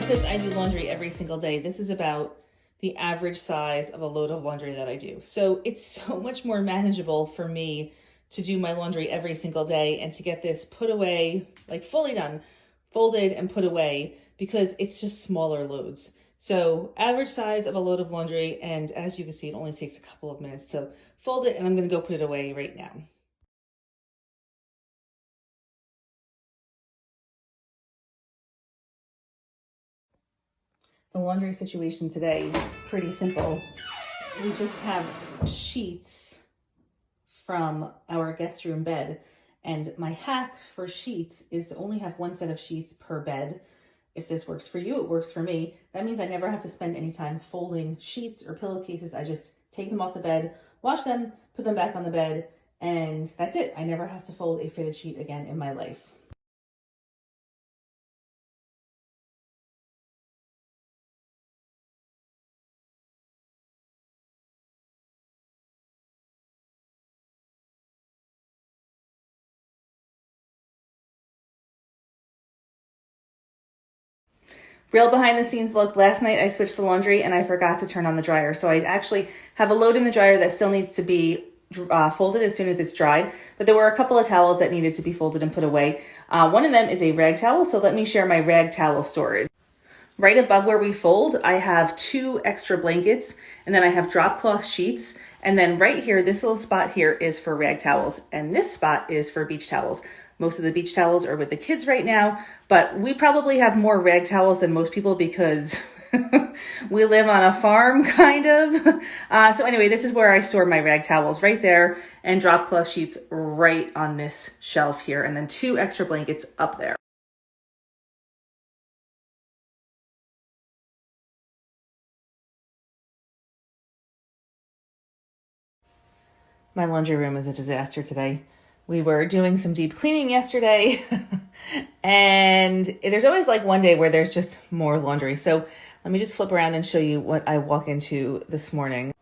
because I do laundry every single day, this is about the average size of a load of laundry that I do. So it's so much more manageable for me to do my laundry every single day and to get this put away, like fully done, folded and put away, because it's just smaller loads. So average size of a load of laundry, and as you can see, it only takes a couple of minutes to fold it, and I'm gonna go put it away right now. The laundry situation today is pretty simple. We just have sheets from our guest room bed, and my hack for sheets is to only have one set of sheets per bed. If this works for you, it works for me. That means I never have to spend any time folding sheets or pillowcases. I just take them off the bed, wash them, put them back on the bed, and that's it. I never have to fold a fitted sheet again in my life. Real behind the scenes look, last night I switched the laundry and I forgot to turn on the dryer. So I actually have a load in the dryer that still needs to be folded as soon as it's dried. But there were a couple of towels that needed to be folded and put away. One of them is a rag towel, so let me share my rag towel storage. Right above where we fold, I have 2 extra blankets, and then I have drop cloth sheets. And then right here, this little spot here is for rag towels, and this spot is for beach towels. Most of the beach towels are with the kids right now, but we probably have more rag towels than most people because we live on a farm, kind of. So anyway, this is where I store my rag towels, right there, and drop cloth sheets right on this shelf here, and then 2 extra blankets up there. My laundry room is a disaster today. We were doing some deep cleaning yesterday and there's always like one day where there's just more laundry. So let me just flip around and show you what I walk into this morning.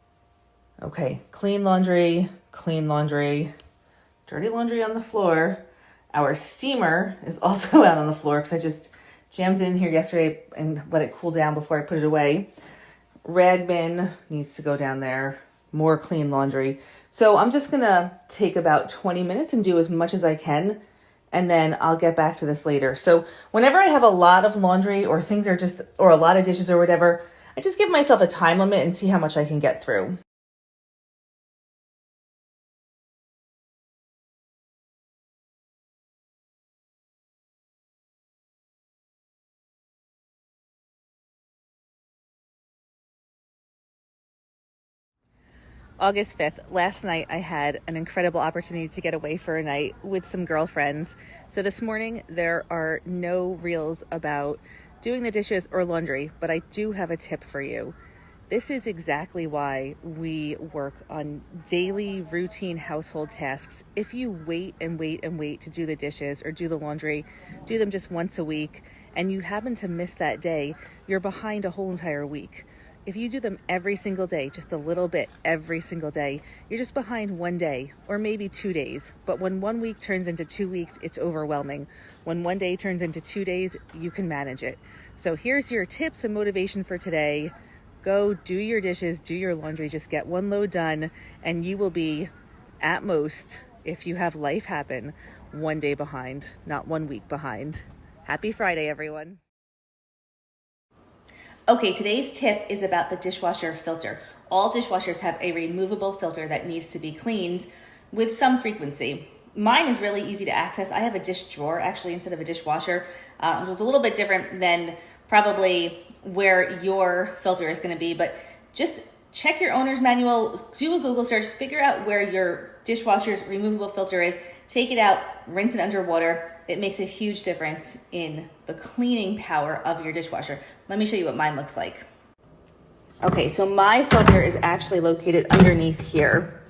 Okay, clean laundry, dirty laundry on the floor. Our steamer is also out on the floor because I just jammed it in here yesterday and let it cool down before I put it away. Rag bin needs to go down there. More clean laundry. So I'm just gonna take about 20 minutes and do as much as I can, and then I'll get back to this later. So whenever I have a lot of laundry or things are just, or a lot of dishes or whatever, I just give myself a time limit and see how much I can get through. August 5th, last night I had an incredible opportunity to get away for a night with some girlfriends. So this morning there are no reels about doing the dishes or laundry, but I do have a tip for you. This is exactly why we work on daily routine household tasks. If you wait and wait and wait to do the dishes or do the laundry, do them just once a week, and you happen to miss that day, you're behind a whole entire week. If you do them every single day, just a little bit every single day, you're just behind one day or maybe 2 days. But when 1 week turns into 2 weeks, it's overwhelming. When 1 day turns into 2 days, you can manage it. So here's your tips and motivation for today. Go do your dishes, do your laundry, just get one load done, and you will be, at most, if you have life happen, 1 day behind, not 1 week behind. Happy Friday, everyone. Okay, today's tip is about the dishwasher filter. All dishwashers have a removable filter that needs to be cleaned with some frequency. Mine is really easy to access. I have a dish drawer actually instead of a dishwasher. It was a little bit different than probably where your filter is going to be, but just check your owner's manual, do a Google search, figure out where your dishwasher's removable filter is, take it out, rinse it under water. It makes a huge difference in the cleaning power of your dishwasher. Let me show you what mine looks like. Okay, so my filter is actually located underneath here.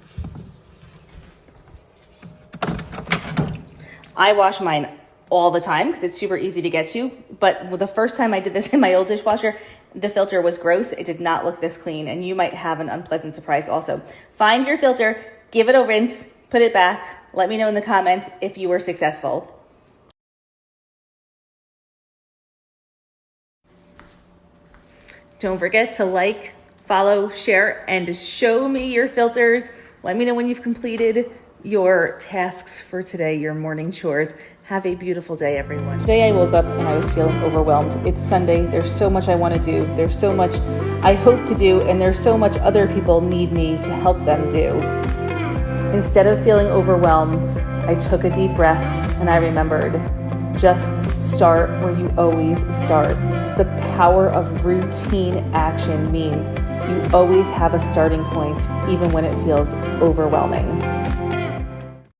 I wash mine all the time because it's super easy to get to, but the first time I did this in my old dishwasher, the filter was gross. It did not look this clean, and you might have an unpleasant surprise also. Find your filter, give it a rinse, put it back. Let me know in the comments if you were successful. Don't forget to like, follow, share, and show me your filters. Let me know when you've completed your tasks for today, your morning chores. Have a beautiful day, everyone. Today I woke up and I was feeling overwhelmed. It's Sunday. There's so much I want to do. There's so much I hope to do, and there's so much other people need me to help them do. Instead of feeling overwhelmed, I took a deep breath and I remembered, just start where you always start. The power of routine action means you always have a starting point, even when it feels overwhelming.